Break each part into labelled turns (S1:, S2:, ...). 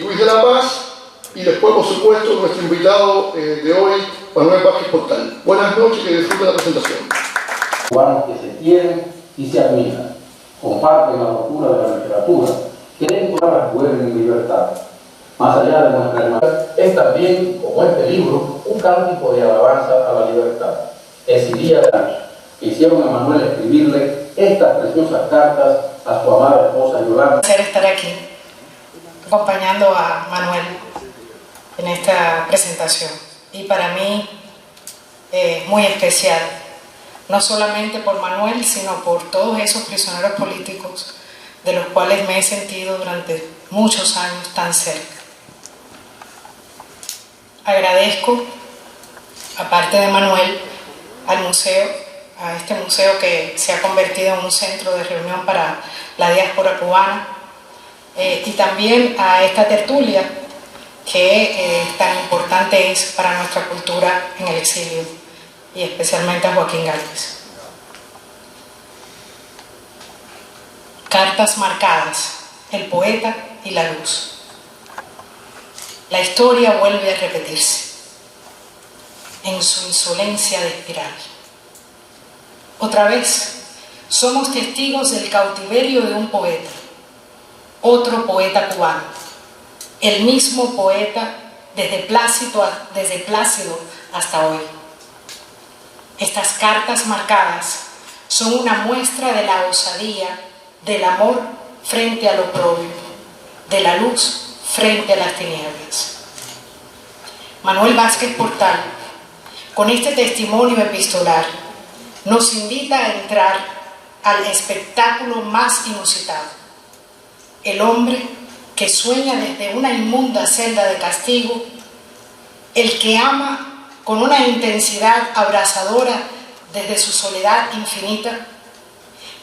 S1: Luis de la Paz, y después, por supuesto, nuestro invitado de hoy, Manuel Vázquez Portal. Buenas noches y que disfruten la presentación.
S2: Cubanos que se quieren y se admiran, comparten la locura de la literatura, quieren que las vuelven en libertad. Más allá de nuestra hermandad, es también, como este libro, un cántico de alabanza a la libertad. Ese día de año hicieron a Manuel escribirle estas preciosas cartas a su amada esposa Yolanda.
S3: Un placer estar aquí acompañando a Manuel en esta presentación, y para mí muy especial, no solamente por Manuel, sino por todos esos prisioneros políticos de los cuales me he sentido durante muchos años tan cerca. Agradezco, aparte de Manuel, al museo, a este museo que se ha convertido en un centro de reunión para la diáspora cubana, y también a esta tertulia que tan importante es para nuestra cultura en el exilio, y especialmente a Joaquín Gálvez. Cartas marcadas, el poeta y la luz. La historia vuelve a repetirse en su insolencia de espiral. Otra vez, somos testigos del cautiverio de un poeta, otro poeta cubano, el mismo poeta desde Plácido hasta hoy. Estas cartas marcadas son una muestra de la osadía, del amor frente al oprobio, de la luz frente a las tinieblas. Manuel Vázquez Portal, con este testimonio epistolar, nos invita a entrar al espectáculo más inusitado. El hombre que sueña desde una inmunda celda de castigo, el que ama con una intensidad abrasadora desde su soledad infinita,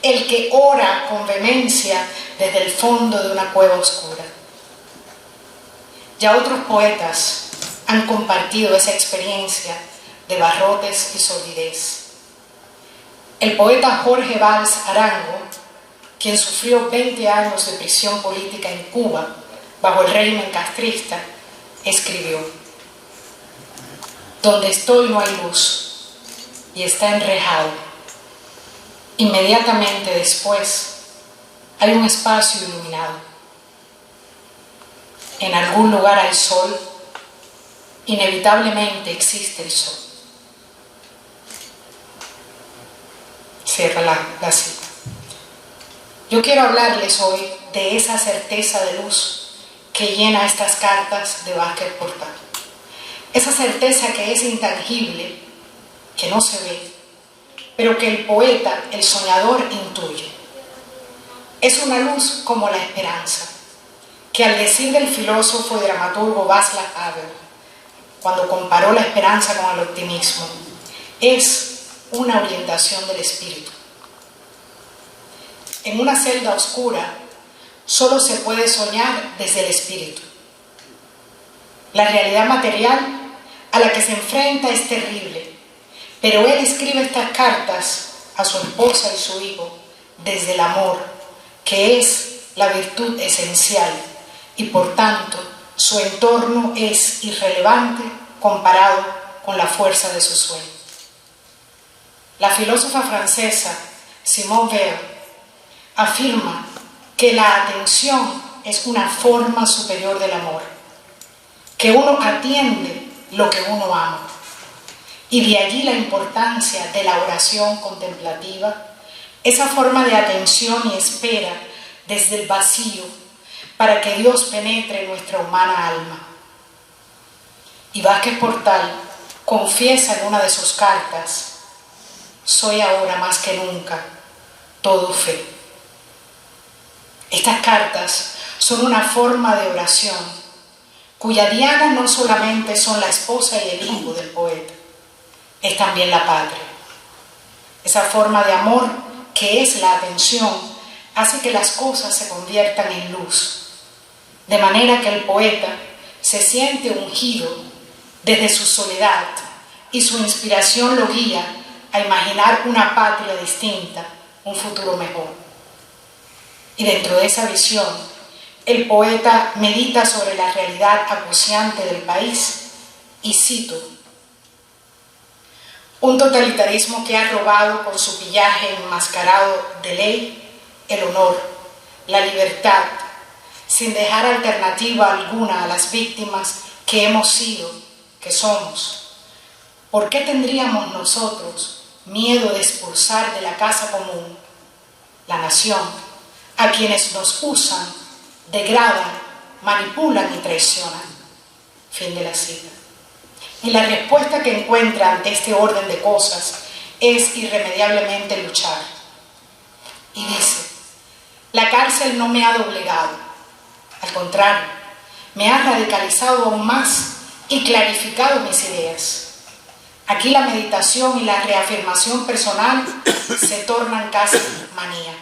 S3: el que ora con vehemencia desde el fondo de una cueva oscura. Ya otros poetas han compartido esa experiencia de barrotes y sordidez. El poeta Jorge Valls Arango, quien sufrió 20 años de prisión política en Cuba bajo el régimen castrista, escribió: donde estoy no hay luz y está enrejado. Inmediatamente después hay un espacio iluminado. En algún lugar hay sol, inevitablemente existe el sol. Cierra la cita. Yo quiero hablarles hoy de esa certeza de luz que llena estas cartas de Vázquez Portal. Esa certeza que es intangible, que no se ve, pero que el poeta, el soñador, intuye. Es una luz como la esperanza, que al decir del filósofo y dramaturgo Václav Havel, cuando comparó la esperanza con el optimismo, es una orientación del espíritu. En una celda oscura solo se puede soñar desde el espíritu. La realidad material a la que se enfrenta es terrible, pero él escribe estas cartas a su esposa y su hijo desde el amor, que es la virtud esencial, y por tanto su entorno es irrelevante comparado con la fuerza de su sueño. La filósofa francesa Simone Weil afirma que la atención es una forma superior del amor, que uno atiende lo que uno ama, y de allí la importancia de la oración contemplativa, esa forma de atención y espera desde el vacío para que Dios penetre en nuestra humana alma. Y Vázquez Portal confiesa en una de sus cartas: soy ahora más que nunca todo fe. Estas cartas son una forma de oración cuya diana no solamente son la esposa y el hijo del poeta, es también la patria. Esa forma de amor que es la atención hace que las cosas se conviertan en luz, de manera que el poeta se siente ungido desde su soledad y su inspiración lo guía a imaginar una patria distinta, un futuro mejor. Y dentro de esa visión el poeta medita sobre la realidad acuciante del país y cito: un totalitarismo que ha robado con su pillaje enmascarado de ley el honor, la libertad, sin dejar alternativa alguna a las víctimas que hemos sido, que somos. ¿Por qué tendríamos nosotros miedo de expulsar de la casa común, la nación, a quienes nos usan, degradan, manipulan y traicionan? Fin de la cita. Y la respuesta que encuentra ante este orden de cosas es irremediablemente luchar. Y dice: la cárcel no me ha doblegado, al contrario, me ha radicalizado aún más y clarificado mis ideas. Aquí la meditación y la reafirmación personal se tornan casi manía.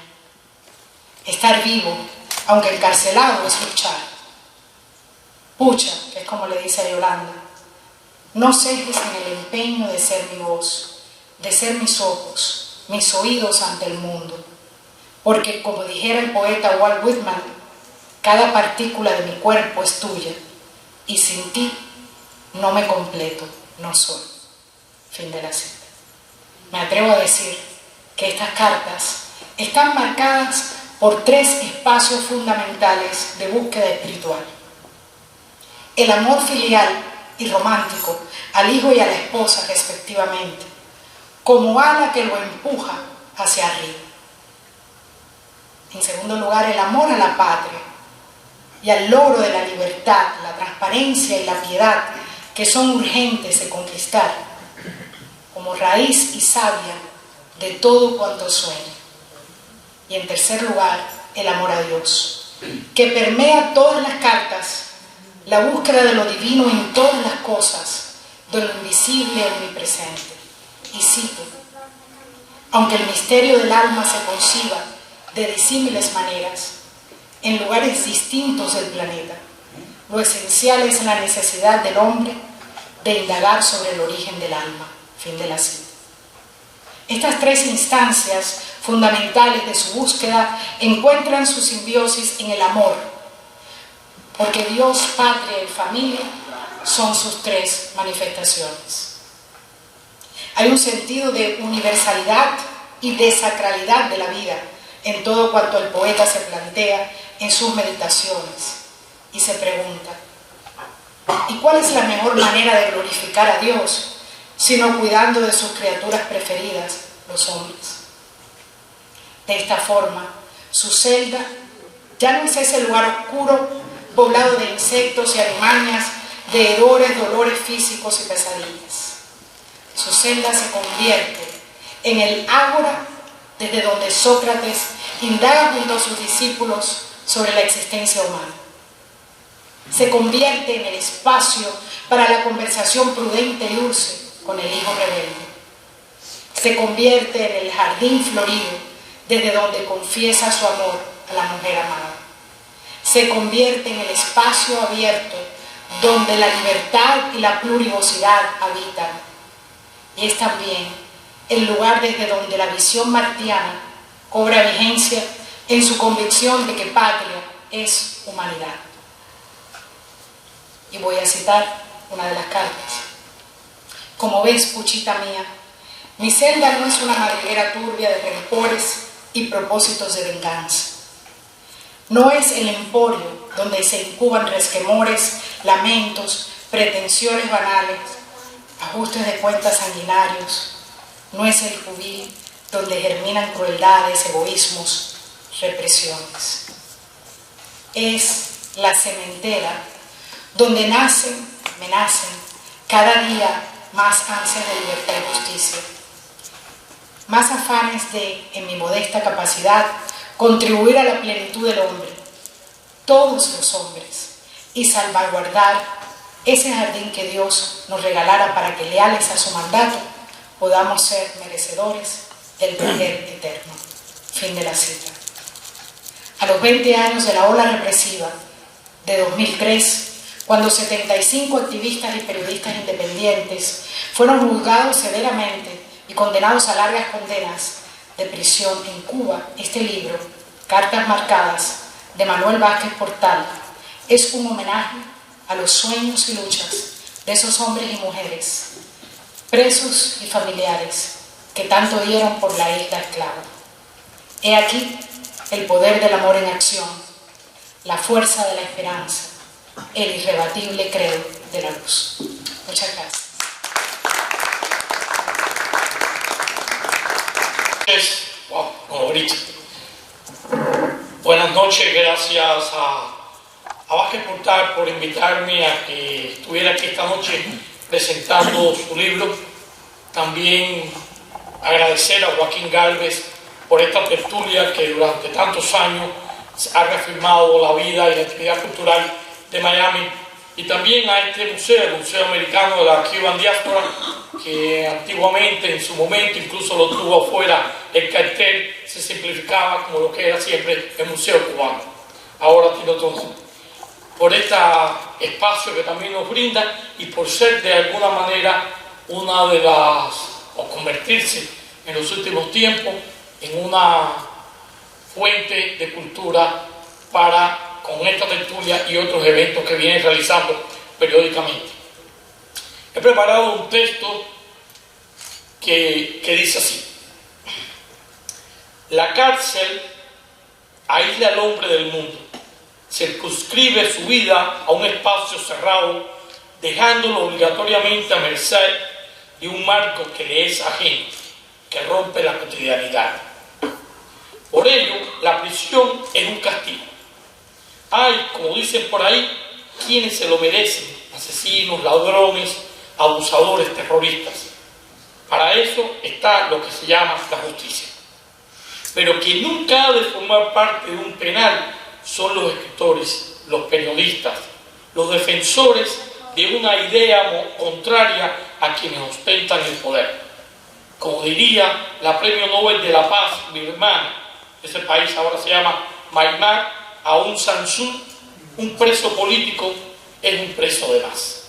S3: Estar vivo, aunque encarcelado, es luchar. Pucha, que es como le dice a Yolanda, no cejes en el empeño de ser mi voz, de ser mis ojos, mis oídos ante el mundo. Porque, como dijera el poeta Walt Whitman, cada partícula de mi cuerpo es tuya, y sin ti no me completo, no soy. Fin de la cita. Me atrevo a decir que estas cartas están marcadas por 3 espacios fundamentales de búsqueda espiritual: el amor filial y romántico al hijo y a la esposa respectivamente, como ala que lo empuja hacia arriba. En segundo lugar, el amor a la patria y al logro de la libertad, la transparencia y la piedad que son urgentes de conquistar, como raíz y savia de todo cuanto sueña. Y en tercer lugar, el amor a Dios, que permea todas las cartas, la búsqueda de lo divino en todas las cosas, de lo invisible omnipresente. Y cito: aunque el misterio del alma se conciba de disímiles maneras, en lugares distintos del planeta, lo esencial es la necesidad del hombre de indagar sobre el origen del alma. Fin de la cita. Estas 3 instancias fundamentales de su búsqueda encuentran su simbiosis en el amor, porque Dios, patria y familia son sus 3 manifestaciones. Hay un sentido de universalidad y de sacralidad de la vida en todo cuanto el poeta se plantea en sus meditaciones y se pregunta: ¿y cuál es la mejor manera de glorificar a Dios sino cuidando de sus criaturas preferidas, los hombres? De esta forma, su celda ya no es ese lugar oscuro, poblado de insectos y alimañas, de hedores, dolores físicos y pesadillas. Su celda se convierte en el ágora desde donde Sócrates indaga junto a sus discípulos sobre la existencia humana. Se convierte en el espacio para la conversación prudente y dulce con el hijo rebelde. Se convierte en el jardín florido desde donde confiesa su amor a la mujer amada. Se convierte en el espacio abierto donde la libertad y la plurivocidad habitan. Y es también el lugar desde donde la visión martiana cobra vigencia en su convicción de que patria es humanidad. Y voy a citar una de las cartas. Como ves, puchita mía, mi celda no es una madriguera turbia de rencores y propósitos de venganza. No es el emporio donde se incuban resquemores, lamentos, pretensiones banales, ajustes de cuentas sanguinarios. No es el cubil donde germinan crueldades, egoísmos, represiones. Es la cementera donde nacen, me nacen, cada día más ansias de libertad y justicia, más afanes de, en mi modesta capacidad, contribuir a la plenitud del hombre, todos los hombres, y salvaguardar ese jardín que Dios nos regalara para que, leales a su mandato, podamos ser merecedores del poder eterno. Fin de la cita. A los 20 años de la ola represiva de 2003, cuando 75 activistas y periodistas independientes fueron juzgados severamente y condenados a largas condenas de prisión en Cuba, este libro, Cartas Marcadas, de Manuel Vázquez Portal es un homenaje a los sueños y luchas de esos hombres y mujeres, presos y familiares, que tanto dieron por la isla esclava. He aquí el poder del amor en acción, la fuerza de la esperanza, el irrebatible credo de la luz. Muchas gracias.
S4: Buenas noches, gracias a Vázquez Portal por invitarme a que estuviera aquí esta noche presentando su libro. También agradecer a Joaquín Gálvez por esta tertulia que durante tantos años ha reafirmado la vida y la actividad cultural de Miami, y también a este museo, el Museo Americano de la Cuban Diáspora, que antiguamente, en su momento, incluso lo tuvo afuera, el cartel se simplificaba como lo que era siempre el Museo Cubano. Ahora tiene otro nombre. Por este espacio que también nos brinda y por ser de alguna manera una de las, o convertirse en los últimos tiempos en una fuente de cultura para, con esta tertulia y otros eventos que vienen realizando periódicamente. He preparado un texto que dice así: la cárcel aísla al hombre del mundo, circunscribe su vida a un espacio cerrado, dejándolo obligatoriamente a merced de un marco que le es ajeno, que rompe la cotidianidad. Por ello, la prisión es un castigo. Hay, como dicen por ahí, quienes se lo merecen: asesinos, ladrones, abusadores, terroristas. Para eso está lo que se llama la justicia. Pero quien nunca ha de formar parte de un penal son los escritores, los periodistas, los defensores de una idea contraria a quienes ostentan el poder. Como diría la Premio Nobel de la Paz birmana, ese país ahora se llama Myanmar, Aung San Suu, un preso político es un preso de más.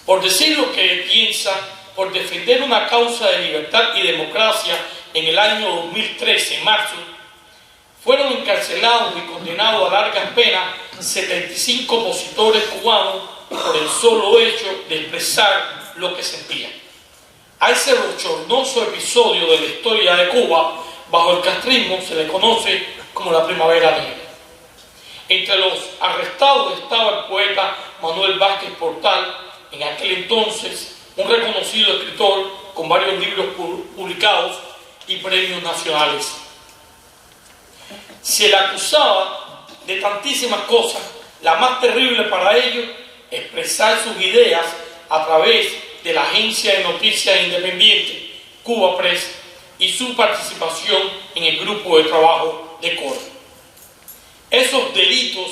S4: Por decir lo que piensa, por defender una causa de libertad y democracia, en el año 2013, en marzo, fueron encarcelados y condenados a largas penas 75 opositores cubanos por el solo hecho de expresar lo que sentían. A ese bochornoso episodio de la historia de Cuba, bajo el castrismo, se le conoce como la Primavera Negra. Entre los arrestados estaba el poeta Manuel Vázquez Portal, en aquel entonces un reconocido escritor con varios libros publicados y premios nacionales. Se le acusaba de tantísimas cosas, la más terrible para ellos, expresar sus ideas a través de la agencia de noticias independiente Cuba Press y su participación en el grupo de trabajo de Coro. Esos delitos,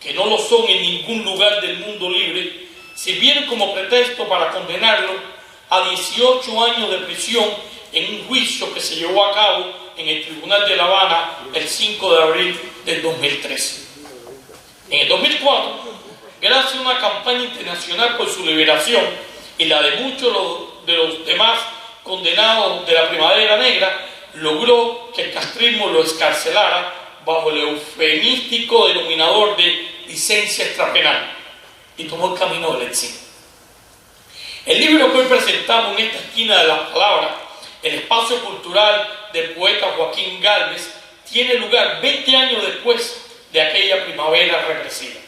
S4: que no lo son en ningún lugar del mundo libre, sirvieron como pretexto para condenarlo a 18 años de prisión en un juicio que se llevó a cabo en el Tribunal de La Habana el 5 de abril del 2013. En el 2004, gracias a una campaña internacional por su liberación y la de muchos de los demás condenados de la Primavera Negra, logró que el castrismo lo excarcelara bajo el eufemístico denominador de licencia extrapenal y tomó el camino del exilio. El libro que hoy presentamos en esta esquina de las palabras, el espacio cultural del poeta Joaquín Gálvez, tiene lugar 20 años después de aquella primavera represiva.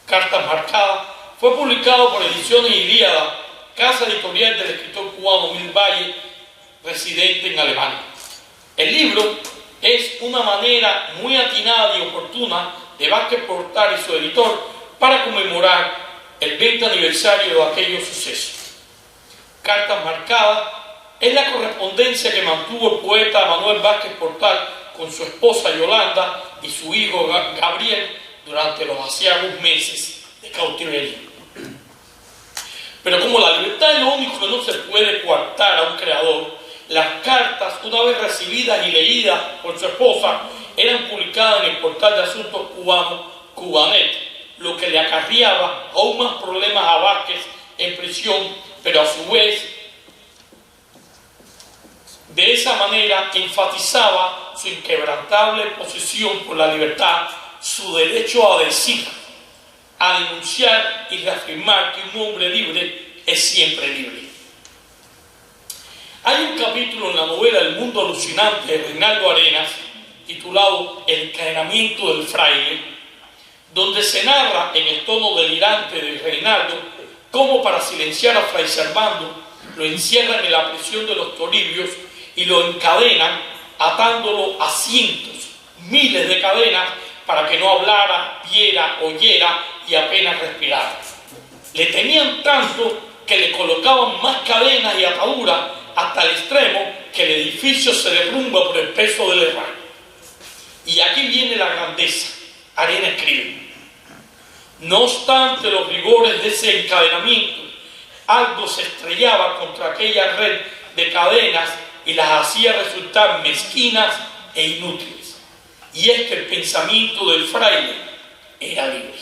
S4: Cartas Marcadas fue publicado por Ediciones Ilíada, casa editorial del escritor cubano Mil Valle, residente en Alemania. El libro es una manera muy atinada y oportuna de Vázquez Portal y su editor para conmemorar el 20 aniversario de aquellos sucesos. Cartas Marcadas es la correspondencia que mantuvo el poeta Manuel Vázquez Portal con su esposa Yolanda y su hijo Gabriel durante los aciagos meses de cautiverio. Pero como la libertad es lo único que no se puede coartar a un creador, las cartas, una vez recibidas y leídas por su esposa, eran publicadas en el portal de asuntos cubanos Cubanet, lo que le acarreaba aún más problemas a Vázquez en prisión, pero a su vez De esa manera enfatizaba su inquebrantable posición por la libertad, su derecho a decir, a denunciar y reafirmar que un hombre libre es siempre libre. Hay un capítulo en la novela El mundo alucinante de Reinaldo Arenas, titulado El encadenamiento del fraile, donde se narra en el tono delirante de Reinaldo cómo, para silenciar a Fray Servando, lo encierran en la prisión de los Toribio y lo encadenan, atándolo a cientos, miles de cadenas para que no hablara, viera, oyera y apenas respirara. Le temían tanto que le colocaban más cadenas y ataduras hasta el extremo que el edificio se derrumba por el peso del herrero. Y aquí viene la grandeza. Arena escribe: no obstante los rigores de ese encadenamiento, algo se estrellaba contra aquella red de cadenas y las hacía resultar mezquinas e inútiles. Y es que el pensamiento del fraile era libre.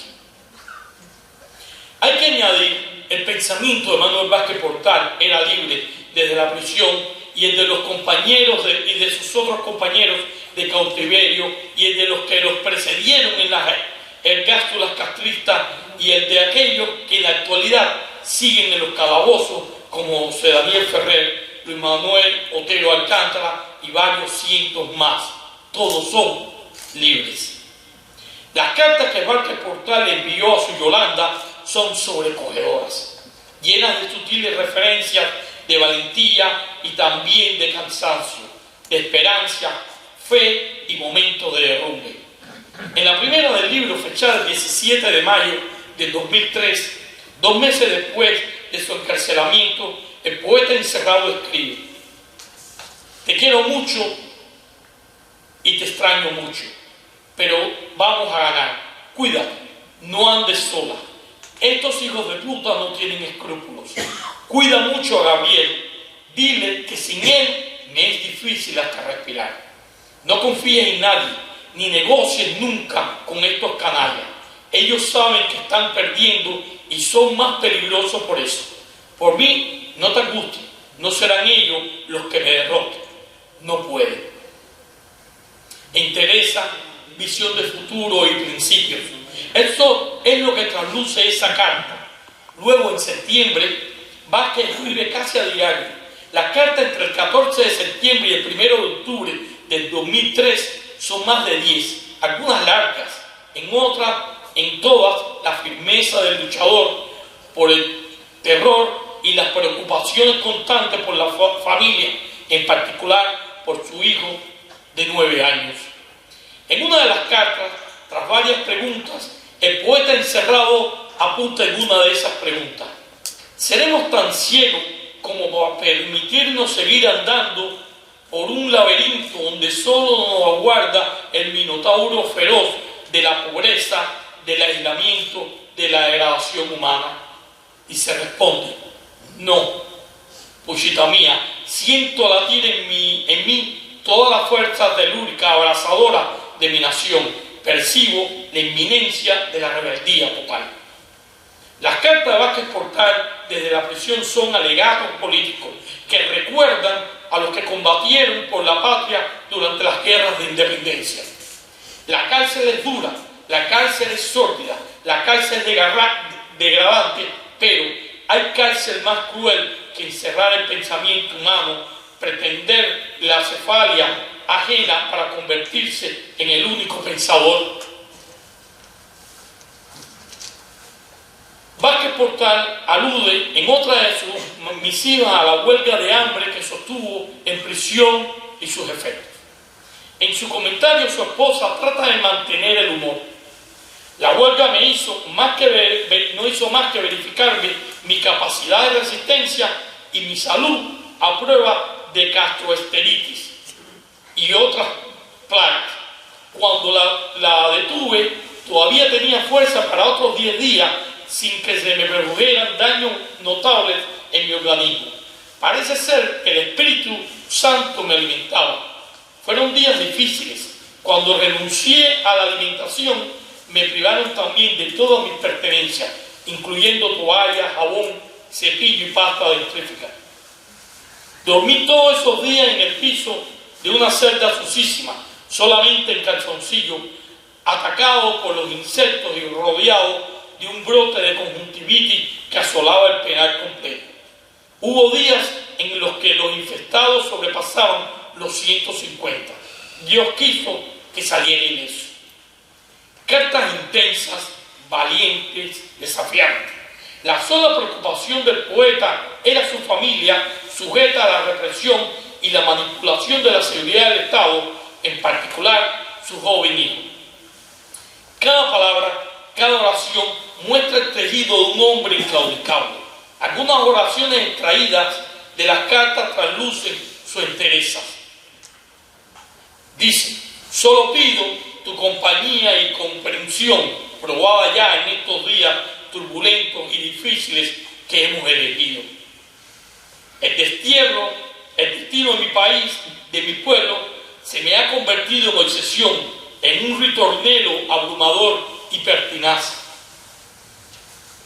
S4: Hay que añadir, el pensamiento de Manuel Vázquez Portal era libre desde la prisión, y el de los compañeros y de sus otros compañeros de cautiverio, y el de los que los precedieron en las ergástulas castristas, y el de aquellos que en la actualidad siguen en los calabozos, como José Daniel Ferrer, Luis Manuel Otero Alcántara y varios cientos más. Todos son libres. Las cartas que Vázquez Portal envió a su Yolanda son sobrecogedoras, llenas de sutiles referencias de valentía y también de cansancio, de esperanza, fe y momentos de derrumbe. En la primera del libro, fechada el 17 de mayo del 2003, 2 meses después de su encarcelamiento, el poeta encerrado escribe: te quiero mucho y te extraño mucho, pero vamos a ganar. Cuídate, no andes sola. Estos hijos de puta no tienen escrúpulos. Cuida mucho a Gabriel. Dile que sin él me es difícil hasta respirar. No confíes en nadie, ni negocies nunca con estos canallas. Ellos saben que están perdiendo y son más peligrosos por eso. Por mí, no te angusties, no serán ellos los que me derroten. No pueden. Interesa, visión de futuro y principios. Eso es lo que trasluce esa carta. Luego, en septiembre, Vázquez escribe casi a diario. Las cartas entre el 14 de septiembre y el 1 de octubre del 2003 son más de 10, algunas largas, en todas la firmeza del luchador por el terror y las preocupaciones constantes por la familia, en particular por su hijo de 9 años. En una de las cartas, tras varias preguntas, el poeta encerrado apunta en una de esas preguntas: ¿seremos tan ciegos como para permitirnos seguir andando por un laberinto donde solo nos aguarda el minotauro feroz de la pobreza, del aislamiento, de la degradación humana? Y se responde: no, puchita mía, siento latir en mí toda la fuerza telúrica abrazadora de mi nación. Percibo la inminencia de la rebeldía total. Las cartas de Vázquez Portal desde la prisión son alegatos políticos que recuerdan a los que combatieron por la patria durante las guerras de independencia. La cárcel es dura, la cárcel es sórdida, la cárcel es degradante, pero hay cárcel más cruel que encerrar el pensamiento humano, pretender la cefalia ajena para convertirse en el único pensador. Vázquez Portal alude en otra de sus misivas a la huelga de hambre que sostuvo en prisión y sus efectos. En su comentario, su esposa trata de mantener el humor. La huelga no hizo más que verificarme mi capacidad de resistencia y mi salud a prueba de gastroenteritis y otras plagas. Cuando la detuve, todavía tenía fuerza para otros 10 días sin que se me produjeran daños notables en mi organismo. Parece ser que el Espíritu Santo me alimentaba. Fueron días difíciles. Cuando renuncié a la alimentación, me privaron también de todas mis pertenencias, incluyendo toallas, jabón, cepillo y pasta dentrífica. Dormí todos esos días en el piso de una celda sucísima, solamente en calzoncillo, atacado por los insectos y rodeado de un brote de conjuntivitis que asolaba el penal completo. Hubo días en los que los infectados sobrepasaban los 150. Dios quiso que saliera ileso. Cartas intensas, valientes, desafiantes. La sola preocupación del poeta era su familia, sujeta a la represión y la manipulación de la seguridad del Estado, en particular su joven hijo. Cada palabra, cada oración muestra el tejido de un hombre inclaudicable. Algunas oraciones extraídas de las cartas traslucen su entereza. Dice: solo pido tu compañía y comprensión, probada ya en estos días turbulentos y difíciles que hemos elegido. El destierro, el destino de mi país, de mi pueblo, se me ha convertido en obsesión, en un ritornelo abrumador y pertinaz.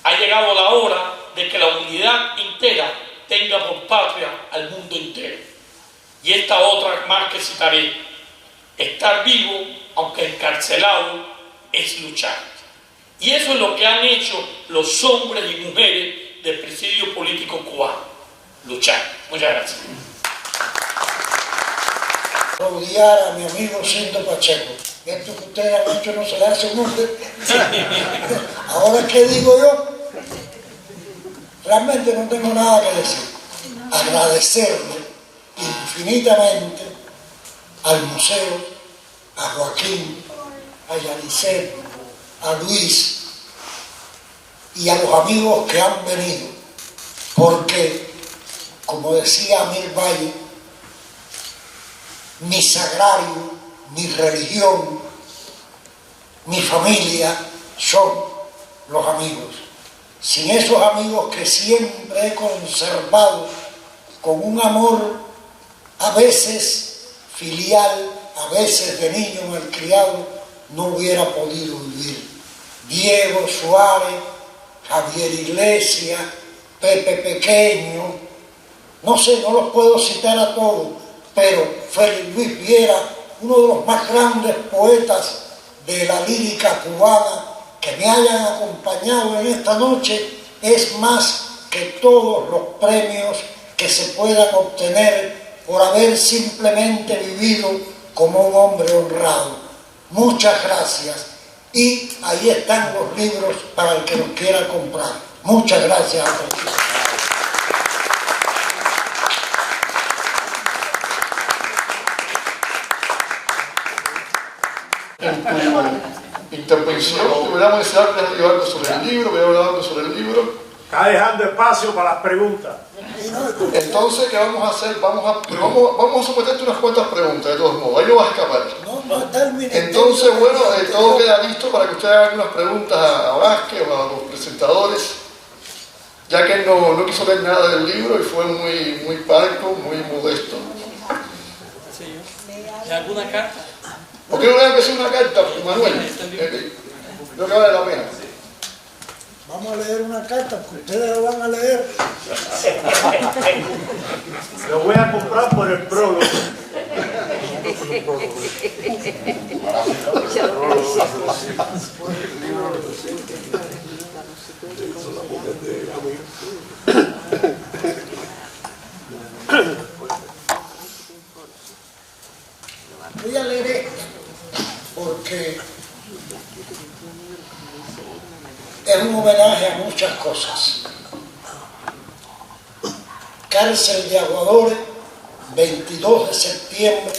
S4: Ha llegado la hora de que la unidad entera tenga por patria al mundo entero. Y esta otra más que citaré: estar vivo, aunque encarcelado, es luchar. Y eso es lo que han hecho los hombres y mujeres del presidio político cubano: luchar. Muchas gracias.
S5: Rodear a mi amigo Cinto Pacheco. Esto que ustedes han hecho no se le hace un hombre. Ahora, ¿qué digo yo? Realmente no tengo nada que decir. Agradecerle infinitamente al museo, a Joaquín, a Yanicet, a Luis y a los amigos que han venido, porque, como decía Amir Valle, mi sagrario, mi religión, mi familia son los amigos. Sin esos amigos que siempre he conservado con un amor a veces filial, a veces de niño malcriado, no hubiera podido vivir. Diego Suárez, Javier Iglesias, Pepe Pequeño, no sé, no los puedo citar a todos, pero Félix Luis Viera, uno de los más grandes poetas de la lírica cubana, que me hayan acompañado en esta noche, es más que todos los premios que se puedan obtener por haber simplemente vivido como un hombre honrado. Muchas gracias. Y ahí están los libros para el que los quiera comprar. Muchas gracias a todos.
S1: Intervención, deberíamos decir algo sobre el libro, voy a hablar algo sobre el libro.
S6: Está dejando espacio para las preguntas.
S1: Entonces, ¿qué vamos a hacer? Vamos a someterte unas cuantas preguntas, de todos modos, ahí no vas a escapar. Entonces, bueno, todo queda listo para que ustedes hagan unas preguntas a Vázquez o a los presentadores, ya que él no quiso leer nada del libro y fue muy parco, muy modesto.
S4: ¿Y alguna carta?
S1: ¿Por qué no le empezó una carta, Manuel? Creo que vale la pena.
S5: Vamos a leer una carta, que ustedes lo van a leer.
S6: Lo voy a comprar por el prólogo.
S5: Voy a leer esto porque es un homenaje a muchas cosas. Cárcel de Aguadores, 22 de septiembre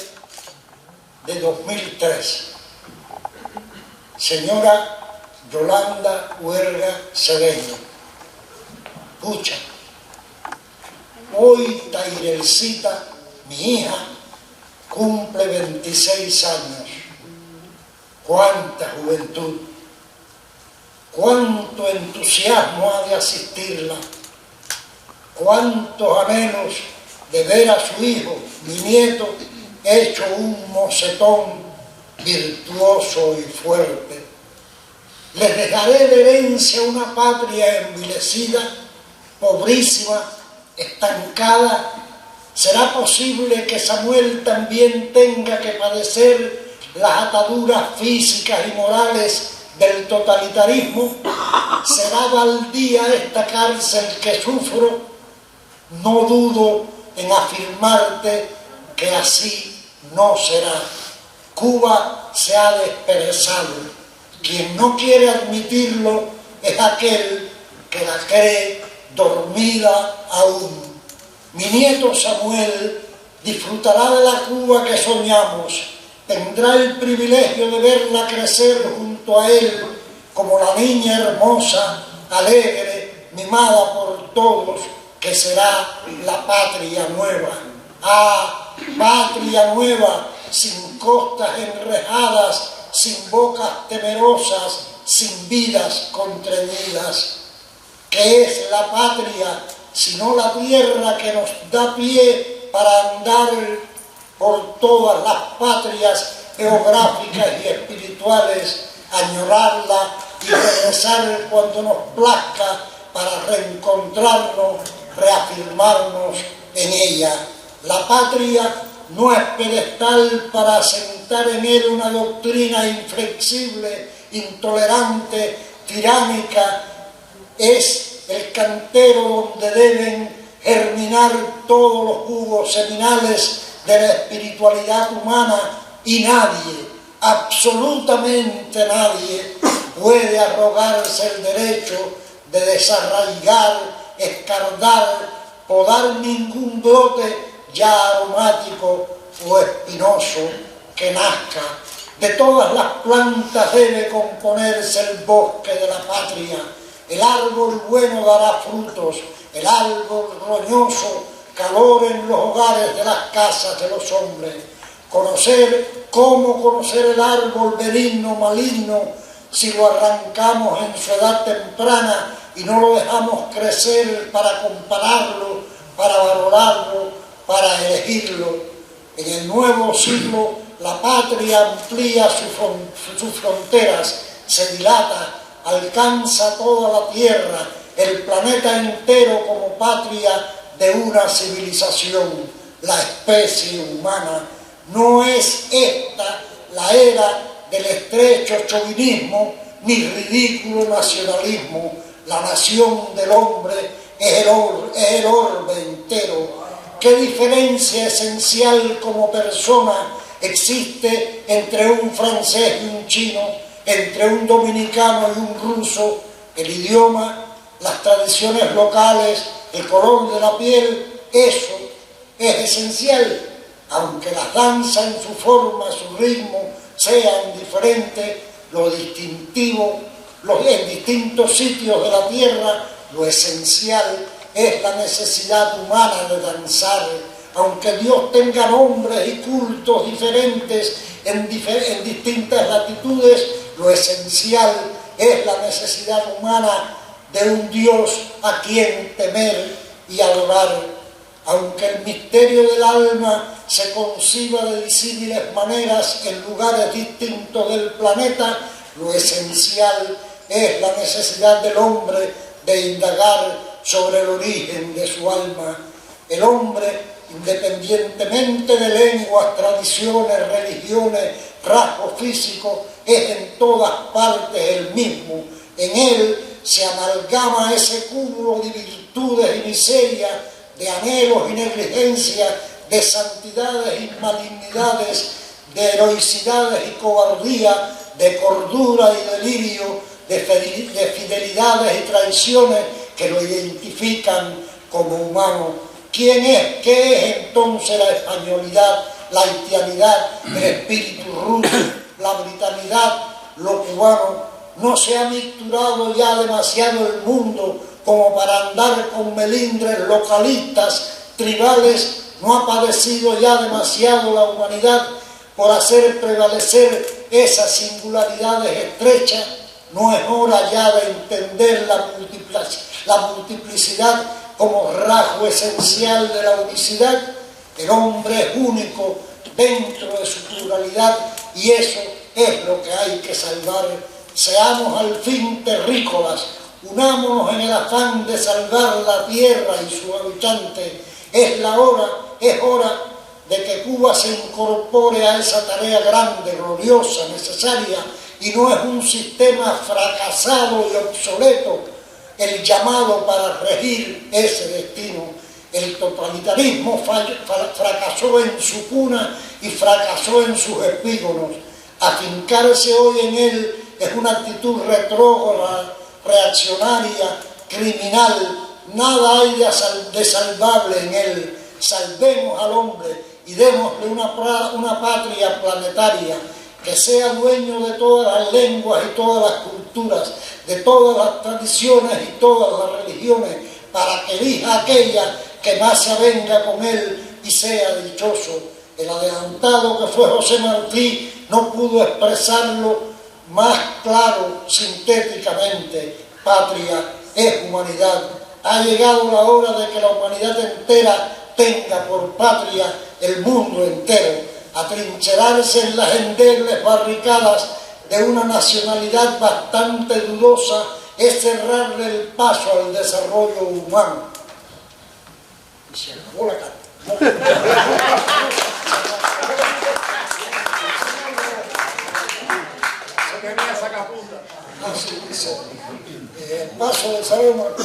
S5: de 2003. Señora Yolanda Huerga Cedeño. Pucha, hoy Tairelcita, mi hija, cumple 26 años. Cuánta juventud, cuánto entusiasmo ha de asistirla, cuántos anhelos de ver a su hijo, mi nieto, hecho un mocetón virtuoso y fuerte. Les dejaré de herencia una patria envilecida, pobrísima, estancada ¿Será posible que Samuel también tenga que padecer las ataduras físicas y morales del totalitarismo? ¿Será baldía esta cárcel que sufro? No dudo en afirmarte que así no será. Cuba se ha desperezado. Quien no quiere admitirlo es aquel que la cree dormida aún. Mi nieto Samuel disfrutará de la Cuba que soñamos, tendrá el privilegio de verla crecer junto a él como la niña hermosa, alegre, mimada por todos, que será la patria nueva. Ah, patria nueva, sin costas enrejadas, sin bocas temerosas, sin vidas contrañidas. ¿Qué es la patria sino la tierra que nos da pie para andar por todas las patrias geográficas y espirituales, añorarla y regresar cuando nos plazca para reencontrarnos, reafirmarnos en ella? La patria no es pedestal para asentar en él una doctrina inflexible, intolerante, tiránica. Es el cantero donde deben germinar todos los jugos seminales de la espiritualidad humana, y nadie, absolutamente nadie, puede arrogarse el derecho de desarraigar, escardar, podar ningún brote ya aromático o espinoso que nazca. De todas las plantas debe componerse el bosque de la patria. El árbol bueno dará frutos, el árbol roñoso calor en los hogares de las casas de los hombres. ¿Cómo conocer el árbol benigno, maligno, si lo arrancamos en su edad temprana y no lo dejamos crecer para compararlo, para valorarlo, para elegirlo? En el nuevo siglo la patria amplía sus fronteras, se dilata, alcanza toda la tierra, el planeta entero como patria de una civilización, la especie humana. No es esta la era del estrecho chauvinismo ni ridículo nacionalismo. La nación del hombre es el orbe entero. ¿Qué diferencia esencial como persona existe entre un francés y un chino, entre un dominicano y un ruso? El idioma, las tradiciones locales, el color de la piel, eso es esencial. Aunque las danzas en su forma, su ritmo sean diferentes, lo distintivo, en distintos sitios de la tierra, lo esencial es la necesidad humana de danzar. Aunque Dios tenga nombres y cultos diferentes en distintas latitudes, lo esencial es la necesidad humana de un Dios a quien temer y adorar. Aunque el misterio del alma se conciba de disímiles maneras en lugares distintos del planeta, lo esencial es la necesidad del hombre de indagar sobre el origen de su alma. El hombre, independientemente de lenguas, tradiciones, religiones, rasgos físicos, es en todas partes el mismo. En él se amalgama ese cúmulo de virtudes y miserias, de anhelos y negligencias, de santidades y malignidades, de heroicidades y cobardía, de cordura y delirio, de fidelidades y traiciones que lo identifican como humano. ¿Qué es entonces la españolidad, la haitianidad, el espíritu ruso, la britanidad, lo cubano? No se ha mixturado ya demasiado el mundo como para andar con melindres localistas, tribales. No ha padecido ya demasiado la humanidad por hacer prevalecer esas singularidades estrechas. No es hora ya de entender la multiplicidad como rasgo esencial de la unicidad. El hombre es único dentro de su pluralidad y eso es lo que hay que salvar. Seamos al fin terrícolas, unámonos en el afán de salvar la tierra y sus habitantes. Es hora de que Cuba se incorpore a esa tarea grande, gloriosa, necesaria, y no es un sistema fracasado y obsoleto el llamado para regir ese destino. El totalitarismo fracasó en su cuna y fracasó en sus epígonos. Afincarse hoy en él es una actitud retrógrada, reaccionaria, criminal. Nada hay de salvable en él. Salvemos al hombre y démosle una patria planetaria, que sea dueño de todas las lenguas y todas las culturas, de todas las tradiciones y todas las religiones, para que elija aquella que más se avenga con él y sea dichoso. El adelantado que fue José Martí no pudo expresarlo más claro, sintéticamente. Patria es humanidad. Ha llegado la hora de que la humanidad entera tenga por patria el mundo entero. Atrincherarse en las endebles barricadas de una nacionalidad bastante dudosa es cerrarle el paso al desarrollo humano. Y se acabó la carta. Así dice. El paso del desarrollo.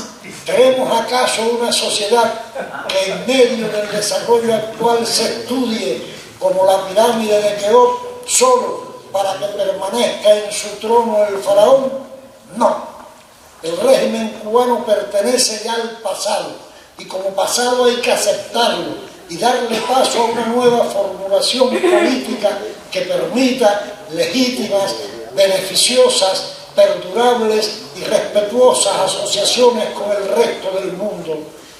S5: ¿Tenemos acaso una sociedad que en medio del desarrollo actual se estudie como la pirámide de Keops solo para que permanezca en su trono el faraón? No. El régimen cubano pertenece ya al pasado y como pasado hay que aceptarlo y darle paso a una nueva formulación política que permita legítimas, beneficiosas, perdurables y respetuosas asociaciones con el resto del mundo.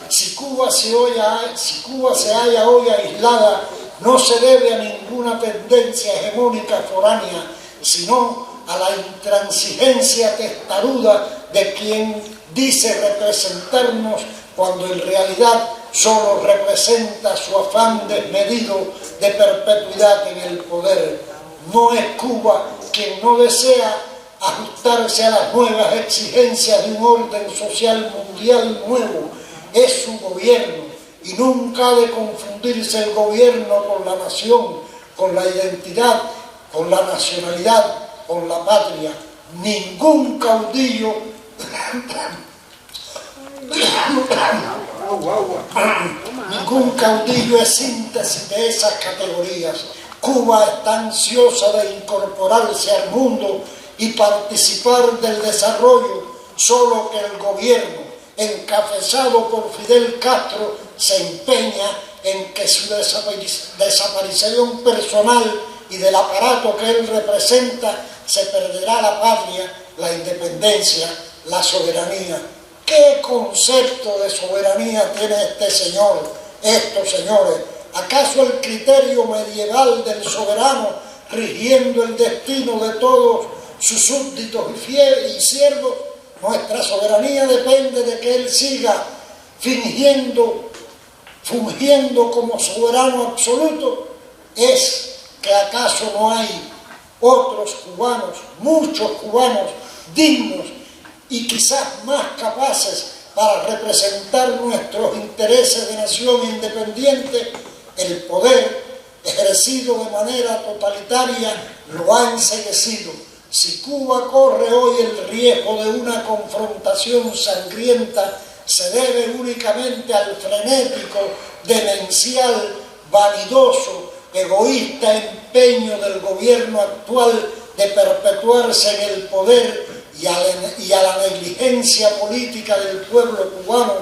S5: Si Cuba se halla hoy aislada, no se debe a ninguna tendencia hegemónica foránea, sino a la intransigencia testaruda de quien dice representarnos cuando en realidad solo representa su afán desmedido de perpetuidad en el poder. No es Cuba quien no desea ajustarse a las nuevas exigencias de un orden social mundial nuevo, es su gobierno, y nunca ha de confundirse el gobierno con la nación, con la identidad, con la nacionalidad, con la patria. Ningún caudillo es síntesis de esas categorías. Cuba está ansiosa de incorporarse al mundo y participar del desarrollo, solo que el gobierno, encabezado por Fidel Castro, se empeña en que su desaparición personal y del aparato que él representa se perderá la patria, la independencia, la soberanía. ¿Qué concepto de soberanía tiene este señor, estos señores? ¿Acaso el criterio medieval del soberano rigiendo el destino de todos sus súbditos y siervos? Nuestra soberanía depende de que él siga fungiendo como soberano absoluto. ¿Es que acaso no hay otros cubanos, muchos cubanos dignos y quizás más capaces para representar nuestros intereses de nación independiente? El poder ejercido de manera totalitaria lo ha enceguecido. Si Cuba corre hoy el riesgo de una confrontación sangrienta, se debe únicamente al frenético, demencial, vanidoso, egoísta empeño del gobierno actual de perpetuarse en el poder y a la negligencia política del pueblo cubano,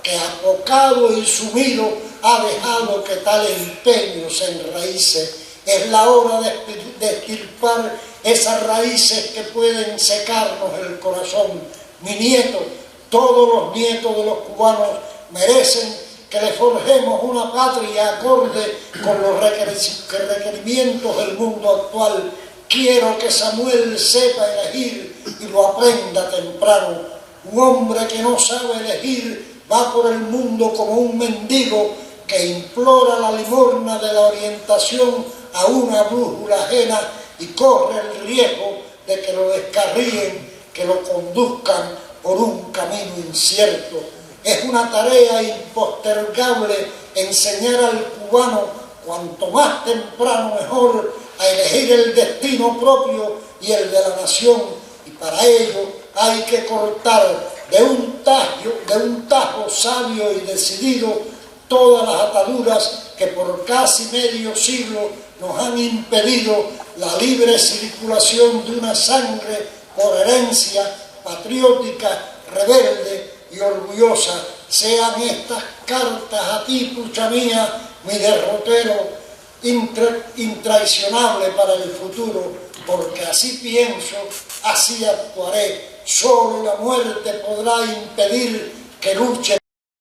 S5: que apocado y sumido ha dejado que tal empeño se enraíce. Es la hora de extirpar esas raíces que pueden secarnos el corazón. Mi nieto, todos los nietos de los cubanos merecen que le forjemos una patria acorde con los requerimientos del mundo actual. Quiero que Samuel sepa elegir y lo aprenda temprano. Un hombre que no sabe elegir va por el mundo como un mendigo que implora la limosna de la orientación a una brújula ajena y corre el riesgo de que lo descarríen, que lo conduzcan por un camino incierto. Es una tarea impostergable enseñar al cubano, cuanto más temprano mejor, a elegir el destino propio y el de la nación. Y para ello hay que cortar de un tajo sabio y decidido todas las ataduras que por casi medio siglo nos han impedido la libre circulación de una sangre por herencia patriótica, rebelde y orgullosa. Sean estas cartas a ti, pucha mía, mi derrotero intraicionable para el futuro, porque así pienso, así actuaré. Solo la muerte podrá impedir que luche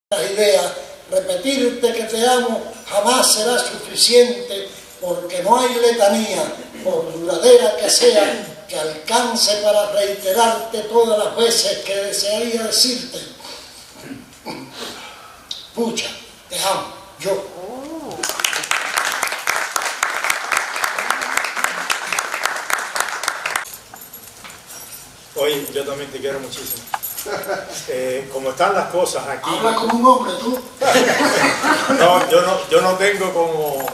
S5: por las ideas. Repetirte que te amo jamás será suficiente, porque no hay letanía, por duradera que sea, que alcance para reiterarte todas las veces que desearía decirte: pucha, te amo, yo.
S6: Oye, yo también te quiero muchísimo. Como están las cosas aquí...
S5: Habla como un hombre, tú.
S6: No, yo no tengo como...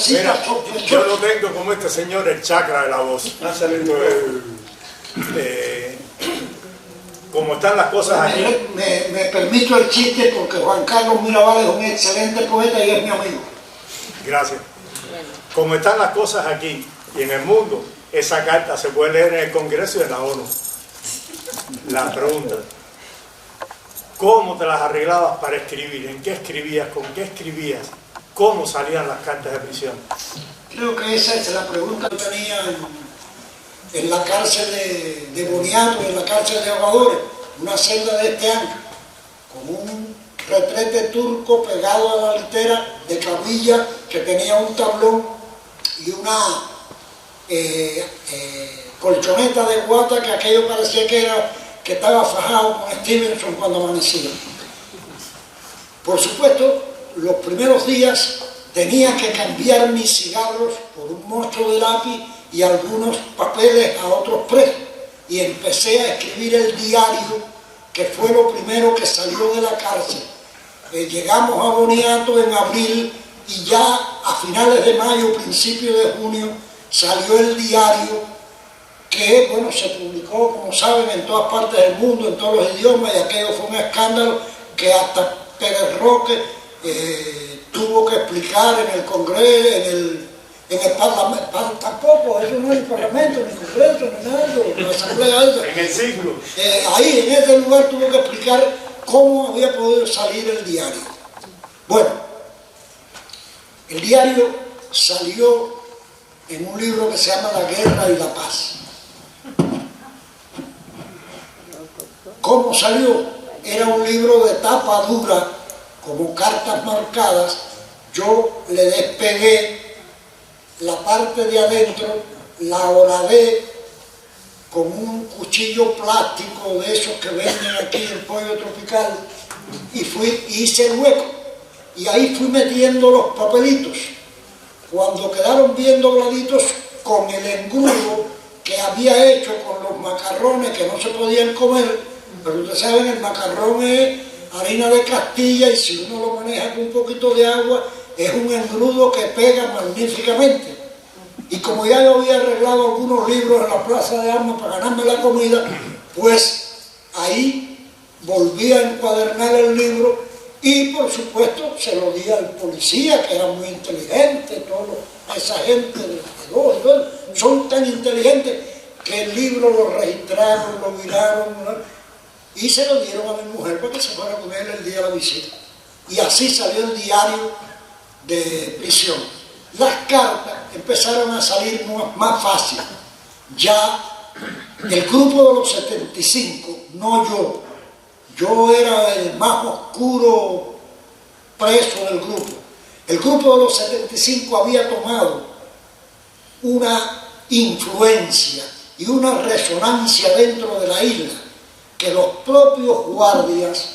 S5: Mira,
S6: yo no tengo como este señor el chakra de la voz. Como están las cosas aquí...
S5: Me permito el chiste porque Juan Carlos Mirabal es un excelente poeta y es mi amigo.
S6: Gracias. Como están las cosas aquí y en el mundo, esa carta se puede leer en el Congreso y en la ONU. La pregunta: ¿cómo te las arreglabas para escribir? ¿En qué escribías? ¿Con qué escribías? ¿Cómo salían las cartas de prisión?
S5: Creo que esa es la pregunta que tenía en la cárcel de Boniato, en la cárcel de Aguadores, una celda de este año, con un retrete turco pegado a la litera de camilla que tenía un tablón y una colchoneta de guata, que aquello parecía que estaba fajado con Stevenson cuando amanecía. Por supuesto, los primeros días tenía que cambiar mis cigarros por un mocho de lápiz y algunos papeles a otros presos, y empecé a escribir el diario, que fue lo primero que salió de la cárcel. Llegamos a Boniato en abril y ya a finales de mayo, principios de junio, salió el diario, que bueno, se publicó, como saben, en todas partes del mundo, en todos los idiomas, y aquello fue un escándalo que hasta Pérez Roque tuvo que explicar en el Congreso, en el Parlamento, tampoco, eso no es el Parlamento, ni el Congreso, ni nada, la Asamblea esa.
S6: En el siglo.
S5: Ahí, en ese lugar, tuvo que explicar cómo había podido salir el diario. Bueno, el diario salió en un libro que se llama La Guerra y la Paz. ¿Cómo salió? Era un libro de tapa dura, como cartas marcadas. Yo le despegué la parte de adentro, la horadé con un cuchillo plástico de esos que venden aquí en Pollo Tropical, y hice el hueco, y ahí fui metiendo los papelitos. Cuando quedaron bien dobladitos, con el engrudo que había hecho con los macarrones que no se podían comer, pero ustedes saben, el macarrón es harina de Castilla, y si uno lo maneja con un poquito de agua, es un engrudo que pega magníficamente. Y como ya yo había arreglado algunos libros en la Plaza de Armas para ganarme la comida, pues ahí volví a encuadernar el libro, y por supuesto se lo di al policía, que era muy inteligente. Toda esa gente de los son tan inteligentes que el libro lo registraron, lo miraron, ¿no? Y se lo dieron a mi mujer para que se fuera con él el día de la visita. Y así salió el diario de prisión. Las cartas empezaron a salir más fácil. Ya el grupo de los 75, no yo era el más oscuro preso del grupo. El grupo de los 75 había tomado una influencia y una resonancia dentro de la isla, que los propios guardias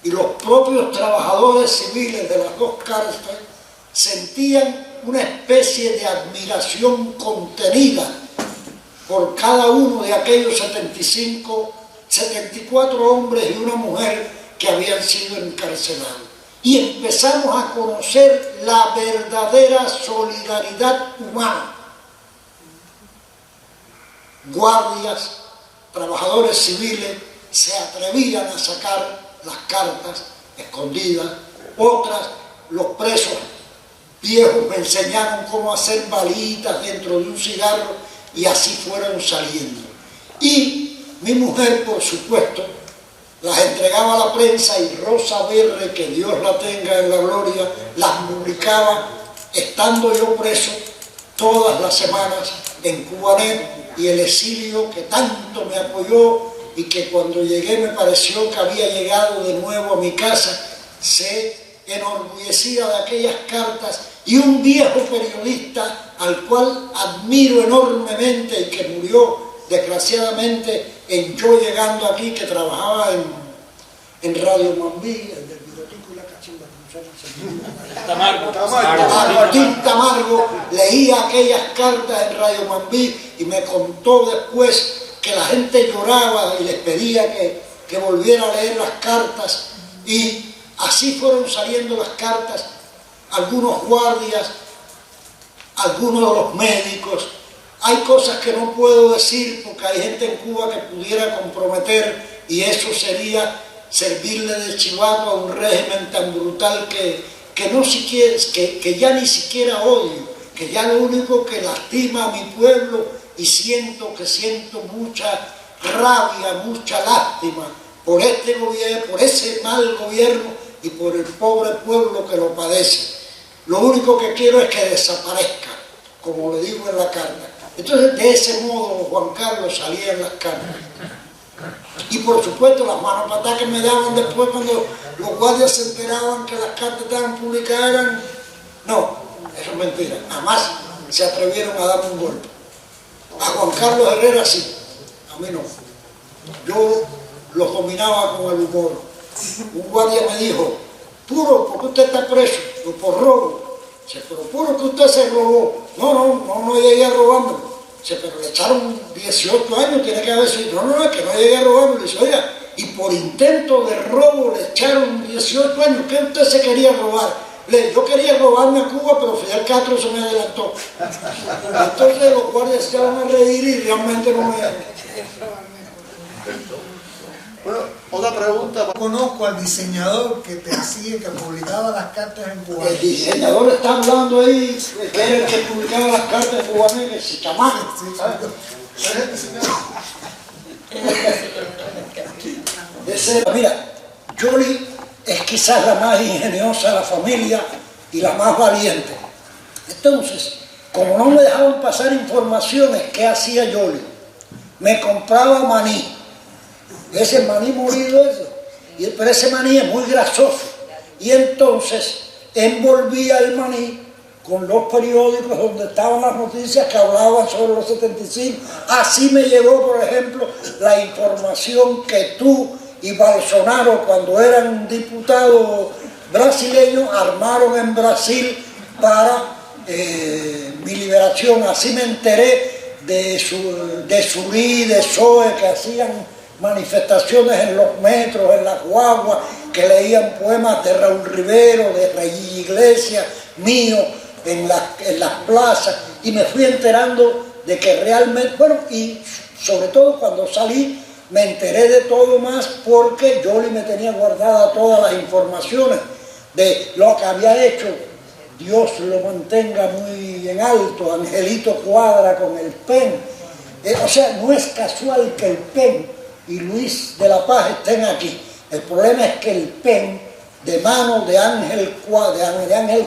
S5: y los propios trabajadores civiles de las dos cárceles sentían una especie de admiración contenida por cada uno de aquellos 75 74 hombres y una mujer que habían sido encarcelados. Y empezamos a conocer la verdadera solidaridad humana. Guardias, trabajadores civiles se atrevían a sacar las cartas escondidas, otras, los presos viejos me enseñaron cómo hacer balitas dentro de un cigarro y así fueron saliendo. Y mi mujer, por supuesto, las entregaba a la prensa y Rosa Berre, que Dios la tenga en la gloria, las publicaba estando yo preso todas las semanas en Cubanet, y el exilio que tanto me apoyó y que cuando llegué me pareció que había llegado de nuevo a mi casa, se enorgullecía de aquellas cartas, y un viejo periodista al cual admiro enormemente y que murió desgraciadamente en yo llegando aquí, que trabajaba en Radio Mambí, el del bigotico y la cachimba, Martín Tamargo, leía aquellas cartas en Radio Mambí y me contó después que la gente lloraba y les pedía que volviera a leer las cartas, y así fueron saliendo las cartas. Algunos guardias, algunos de los médicos. Hay cosas que no puedo decir porque hay gente en Cuba que pudiera comprometer, y eso sería servirle de chivato a un régimen tan brutal que ya ni siquiera odio, que ya lo único que lastima a mi pueblo, y siento mucha rabia, mucha lástima por este gobierno, por ese mal gobierno y por el pobre pueblo que lo padece. Lo único que quiero es que desaparezca, como le digo en la carta. Entonces, de ese modo, Juan Carlos, salían las cartas. Y por supuesto, las manos patadas que me daban después cuando los guardias se enteraban que las cartas estaban publicadas eran... No, eso es mentira. Jamás se atrevieron a darme un golpe. A Juan Carlos Herrera sí, a mí no. Yo los dominaba con el humor. Un guardia me dijo: puro, ¿por qué usted está preso? Yo, por robo. Dice, pero puro que usted se robó. No llegué a robármelo. Dice, pero le echaron 18 años, tiene que haber sido. No, es que no llegué a robármelo. Dice, oiga, y por intento de robo le echaron 18 años. ¿Qué usted se quería robar? Yo quería robarme a Cuba, pero Fidel Castro se me adelantó. Entonces los guardias se iban a reír y realmente no me...
S1: Bueno, otra pregunta.
S7: Conozco al diseñador que te hacía, que publicaba las cartas en Cuba.
S5: El diseñador está hablando ahí, que era el que publicaba las cartas en Cuba, ese chamaco. Mira, Yoli es quizás la más ingeniosa de la familia y la más valiente. Entonces, como no me dejaban pasar informaciones, ¿qué hacía Yoli? Me compraba maní. Ese maní molido, pero ese maní es muy grasoso. Y entonces envolvía el maní con los periódicos donde estaban las noticias que hablaban sobre los 75. Así me llegó, por ejemplo, la información que tú y Bolsonaro, cuando eran diputados brasileños, armaron en Brasil para mi liberación. Así me enteré de Surí, de Zoe, que hacían manifestaciones en los metros, en las guaguas, que leían poemas de Raúl Rivero, de Rey Iglesias, mío, en las plazas, y me fui enterando de que realmente, bueno, y sobre todo cuando salí, me enteré de todo más porque Yoli me tenía guardada todas las informaciones de lo que había hecho. Dios lo mantenga muy en alto, Angelito Cuadra con el PEN. O sea, no es casual que el PEN y Luis de la Paz estén aquí. El problema es que el PEN, de mano de Ángel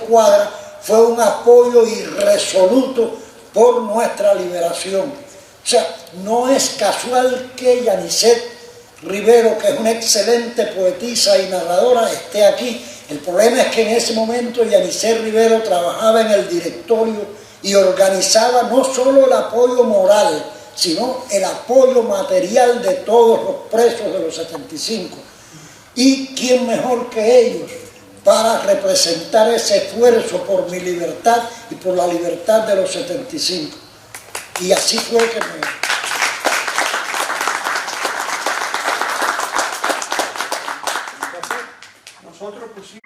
S5: Cuadra, fue un apoyo irresoluto por nuestra liberación. O sea, no es casual que Yanicet Rivero, que es una excelente poetisa y narradora, esté aquí. El problema es que en ese momento Yanicet Rivero trabajaba en el directorio y organizaba no solo el apoyo moral, sino el apoyo material de todos los presos de los 75. ¿Y quién mejor que ellos para representar ese esfuerzo por mi libertad y por la libertad de los 75? Y así fue que
S7: propusimos